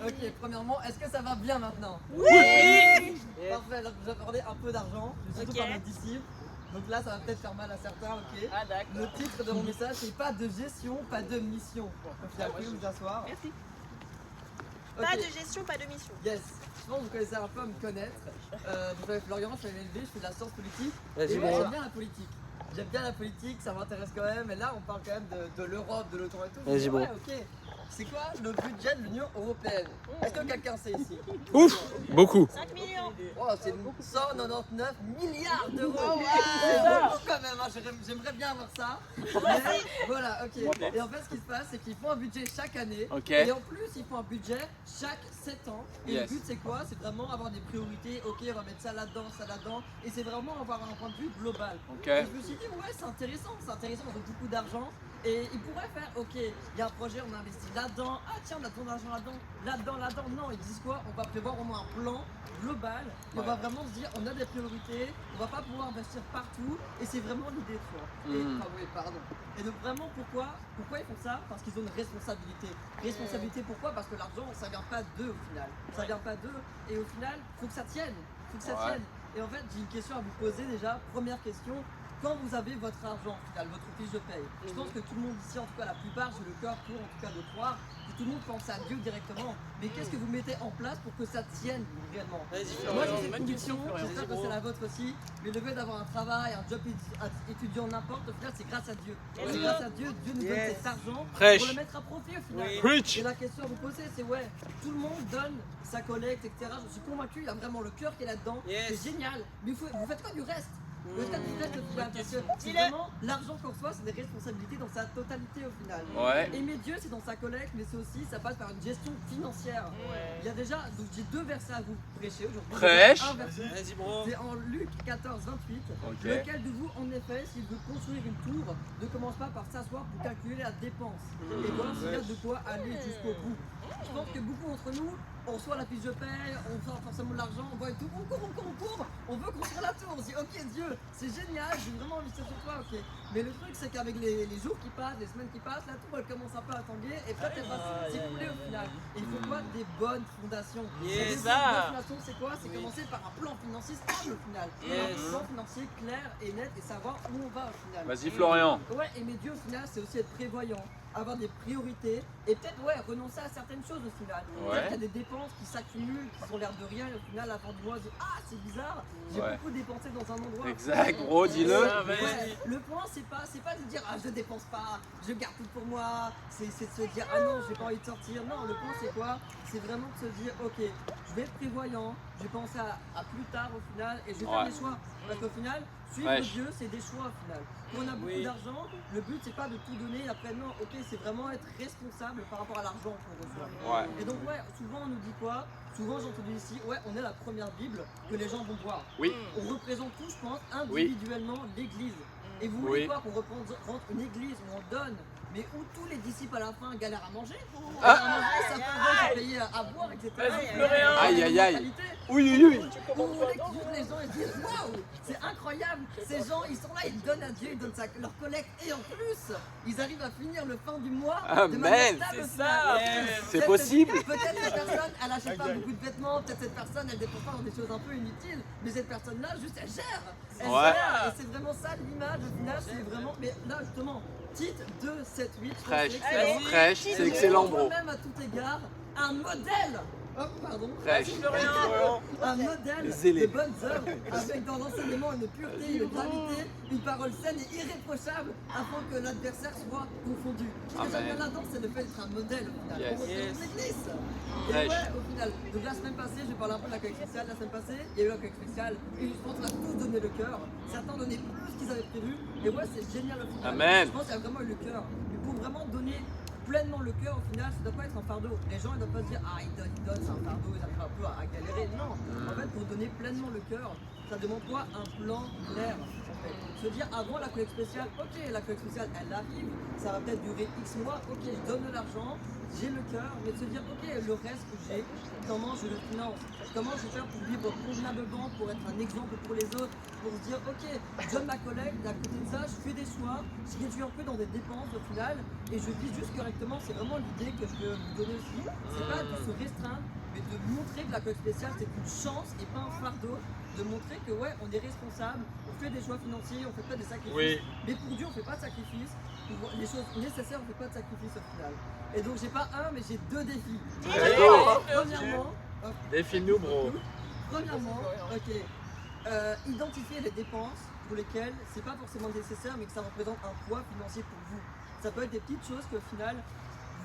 Ok, premièrement, est-ce que ça va bien maintenant? Oui. Parfait, là, vous accordez un peu d'argent, surtout Ok. par notre disciple. Donc là, ça va peut-être faire mal à certains, ok? Ah d'accord. Le titre de mon message, c'est pas de gestion, pas de mission. Vous pouvez vous asseoir. Merci. Ok. Pas de gestion, pas de mission. Yes, je pense que vous commencez un peu à me connaître. Je m'appelle Florian, je suis à l'LB, je fais de la science politique. Vas-y, Et moi, bon. j'aime bien la politique. J'aime bien la politique, ça m'intéresse quand même. Et là, on parle quand même de l'Europe, de l'OTAN et tout. Je me Vas-y, dis, bon. ouais, ok. C'est quoi le budget de l'Union Européenne? Est-ce que quelqu'un sait ici? Ouf, beaucoup. 5 millions. Oh, c'est 199 milliards d'euros! Oh, C'est beaucoup quand même, hein. J'aimerais bien avoir ça. Mais voilà, ok. Et en fait, ce qui se passe, c'est qu'ils font un budget chaque année. Ok. Et en plus, ils font un budget chaque 7 ans. Et Yes. le but, c'est quoi? C'est vraiment avoir des priorités. Ok, on va mettre ça là-dedans, ça là-dedans. Et c'est vraiment avoir un point de vue global. Ok. Et je me suis dit, ouais, c'est intéressant, ils ont beaucoup d'argent. Et ils pourraient faire, ok, il y a un projet, on investit là-dedans. Ah tiens, on a ton argent là-dedans. Non, ils disent quoi? On va prévoir au moins un plan global. Et on va vraiment se dire, on a des priorités, on va pas pouvoir investir partout. Et c'est vraiment l'idée, tu vois. Et, ah oui, pardon. Et donc vraiment, pourquoi ils font ça? Parce qu'ils ont une responsabilité. Responsabilité, pourquoi? Parce que l'argent, ça vient pas d'eux au final. Ça vient pas d'eux. Et au final, faut que ça tienne. Tienne. Et en fait, j'ai une question à vous poser déjà. Première question. Quand vous avez votre argent, au final, votre fiche de paye, je pense que tout le monde ici, en tout cas la plupart, j'ai le cœur pour en tout cas de croire que tout le monde pense à Dieu directement. Mais qu'est-ce que vous mettez en place pour que ça tienne réellement? Moi j'ai cette conviction, j'espère que c'est la vôtre aussi, mais le fait d'avoir un travail, un job étudiant, n'importe, au final c'est grâce à Dieu. C'est grâce à Dieu, Dieu nous donne cet argent Prêche. pour le mettre à profit au final. Preach. Et la question à vous poser, c'est ouais, tout le monde donne sa collecte, etc. Je suis convaincu, il y a vraiment le cœur qui est là-dedans. C'est génial. Mais vous faites quoi du reste? Le stade du reste, au final, parce que c'est vraiment l'argent qu'on reçoit, c'est des responsabilités dans sa totalité au final. Ouais. Aimer Dieu, c'est dans sa collecte, mais c'est aussi, ça passe par une gestion financière. Il y a déjà, donc j'ai deux versets à vous prêcher aujourd'hui. Prêche. Un verset, Vas-y, bro. c'est en Luc 14, 28. Ok. Lequel de vous, en effet, s'il veut construire une tour, ne commence pas par s'asseoir pour calculer la dépense et voir s'il y a de quoi aller jusqu'au bout. Je pense que beaucoup d'entre nous, on reçoit la fiche de paie, on sort forcément de l'argent, on voit tout, on court, on veut construire la tour, on se dit ok Dieu, c'est génial, j'ai vraiment envie de ça sur toi, ok. Mais le truc c'est qu'avec les jours qui passent, les semaines qui passent, la tour elle commence un peu à tanguer et peut-être elle va s'écouler au final. Et il faut quoi? Des bonnes fondations. Et des bonnes fondations c'est quoi? C'est commencer par un plan financier stable au final. Un plan financier clair et net et savoir où on va au final. Vas-y, Florian. Ouais, aimer Dieu au final, c'est aussi être prévoyant, avoir des priorités et peut-être renoncer à certaines choses au final. Peut-être qu'il y a des dépenses qui s'accumulent, qui ont l'air de rien et au final, à la fin du mois, on se dit ah, c'est bizarre, j'ai beaucoup dépensé dans un endroit. Exact, gros, dis-le. Ouais, le point, c'est pas de dire ah, je dépense pas, je garde tout pour moi, c'est de se dire ah non, j'ai pas envie de sortir. Non, le point, c'est quoi? C'est vraiment de se dire ok, je vais être prévoyant, je vais penser à plus tard au final et je vais faire des choix. Parce qu'au final, suivre Dieu, c'est des choix au final. Quand on a beaucoup d'argent, le but c'est pas de tout donner après non, ok, c'est vraiment être responsable par rapport à l'argent qu'on reçoit. Et donc souvent on nous dit quoi? Souvent j'ai entendu ici, on est la première Bible que les gens vont voir. Oui. On représente tous, je pense, individuellement l'église. Et vous voulez quoi qu'on représente une église où on donne, mais où tous les disciples à la fin galèrent à manger? Ça peut payer à boire, etc. Aïe, aïe, aïe. Oui. Où juste les gens ils disent waouh, c'est incroyable, ces gens ils sont là, ils donnent à Dieu, ils donnent leur collecte et en plus ils arrivent à finir le fin du mois de manière stable. C'est possible. Peut-être cette personne elle achète pas beaucoup de vêtements, peut-être cette personne elle dépense pas dans des choses un peu inutiles, mais cette personne là juste elle gère, et c'est vraiment ça l'image au final, c'est vraiment, mais là justement titre 2, 7, 8, Prêche, c'est excellent, bro. Même à tout égard un modèle. Oh, pardon. Prêche. Un modèle de bonnes œuvres avec dans l'enseignement une pureté, une gravité, une parole saine et irréprochable afin que l'adversaire soit confondu. Ce que j'aime bien là-dedans, c'est le fait d'être un modèle au final. Pour l'église. Et au final, donc la semaine passée, j'ai parlé un peu de la collecte spéciale. La semaine passée, il y a eu la collecte spéciale et je pense qu'on a tous donné le cœur. Certains ont donné plus qu'ils avaient prévu. Et c'est génial au final. Amen. Je pense qu'il y a vraiment eu le cœur. Mais pour vraiment donner pleinement le cœur, au final, ça ne doit pas être un fardeau. Les gens ne doivent pas se dire ah ils donnent, c'est un fardeau, ils arrivent un peu à galérer. Non, en fait, pour donner pleinement le cœur, ça demande quoi? Un plan clair. En fait. Se dire avant la collecte spéciale, ok, la collecte spéciale elle arrive, ça va peut-être durer X mois, ok, je donne de l'argent, j'ai le cœur, mais de se dire ok, le reste que j'ai, comment je le finance? Comment je vais faire pour vivre convenablement, pour être un exemple pour les autres, pour se dire ok, je donne ma collecte, à côté de ça, je fais des choix, je réduis un peu dans des dépenses au final, et je vis juste correctement. C'est vraiment l'idée que je veux vous donner aussi. C'est pas de se se restreindre, mais de montrer que la collecte spéciale c'est une chance et pas un fardeau, de montrer que ouais, on est responsable, on fait des choix financiers, on fait pas des sacrifices, Oui. mais pour Dieu on fait pas de sacrifices, pour les choses nécessaires on fait pas de sacrifices au final. Et donc j'ai pas un, mais j'ai 2 défis. Let's go. Premièrement, Défile-nous, bro. Premièrement, ok, identifier les dépenses pour lesquelles c'est pas forcément nécessaire mais que ça représente un poids financier pour vous. Ça peut être des petites choses qu'au final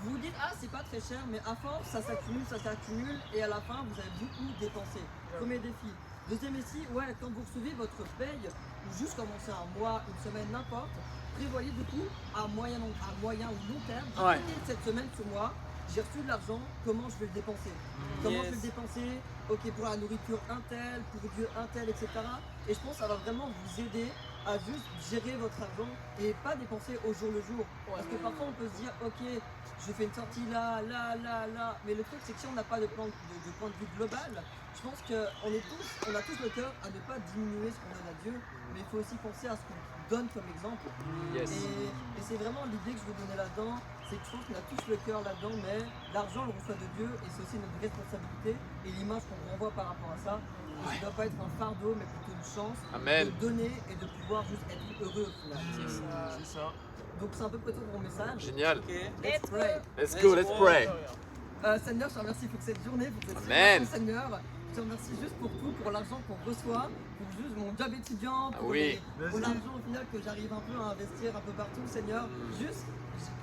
vous vous dites ah c'est pas très cher mais à force ça s'accumule et à la fin vous avez beaucoup dépensé. Premier défi. Deuxième défi, ouais, quand vous recevez votre paye ou juste commencer un mois, une semaine, n'importe, prévoyez du coup à moyen ou long terme, Ouais. cette semaine, ce mois, j'ai reçu de l'argent, comment je vais le dépenser? Comment je vais le dépenser? Ok, pour la nourriture un tel, pour Dieu un tel, etc. Et je pense que ça va vraiment vous aider à juste gérer votre argent et pas dépenser au jour le jour. Parce que parfois on peut se dire, ok, je fais une sortie là, mais le truc c'est que si on n'a pas de plan de point de vue global, je pense qu'on a tous le cœur à ne pas diminuer ce qu'on donne à Dieu, mais il faut aussi penser à ce qu'on donne comme exemple. Yes. Et c'est vraiment l'idée que je veux donner là-dedans, c'est que je pense qu'on a tous le cœur là-dedans, mais l'argent on le reçoit de Dieu et c'est aussi notre responsabilité et l'image qu'on renvoie par rapport à ça. Et ça ne doit pas être un fardeau, mais plutôt une chance Amen. de donner et de pouvoir juste être heureux au final. C'est ça. Donc c'est un peu peut-être mon message. Génial. Let's pray. Let's go, let's pray. Seigneur, je te remercie pour cette journée, pour cette Amen. célébration, Seigneur. Je te remercie juste pour tout, pour l'argent qu'on reçoit, pour juste mon job étudiant, pour, oui. pour l'argent au final que j'arrive un peu à investir un peu partout, Seigneur. Juste,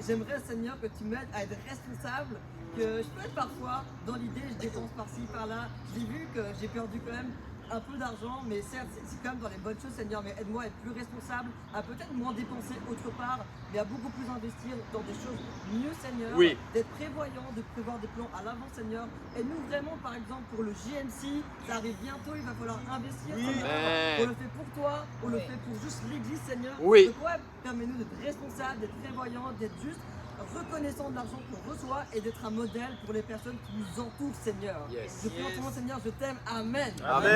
j'aimerais, Seigneur, que tu m'aides à être responsable, que je peux être parfois dans l'idée, je dépense par-ci, par-là. J'ai vu que j'ai perdu quand même un peu d'argent, mais certes, c'est quand même dans les bonnes choses, Seigneur, mais aide-moi à être plus responsable, à peut-être moins dépenser autre part, mais à beaucoup plus investir dans des choses mieux, Seigneur, Oui. d'être prévoyant, de prévoir des plans à l'avant, Seigneur. Aide-nous vraiment, par exemple, pour le JMC, ça arrive bientôt, il va falloir investir, Seigneur. Amen. On le fait pour toi, on le fait pour juste l'Église, Seigneur. Oui. Donc ouais, permets-nous d'être responsables, d'être prévoyants, d'être juste reconnaissant de l'argent qu'on reçoit et d'être un modèle pour les personnes qui nous entourent, Seigneur. Yes. Je prie en ton nom, Seigneur, je t'aime. Amen. Amen.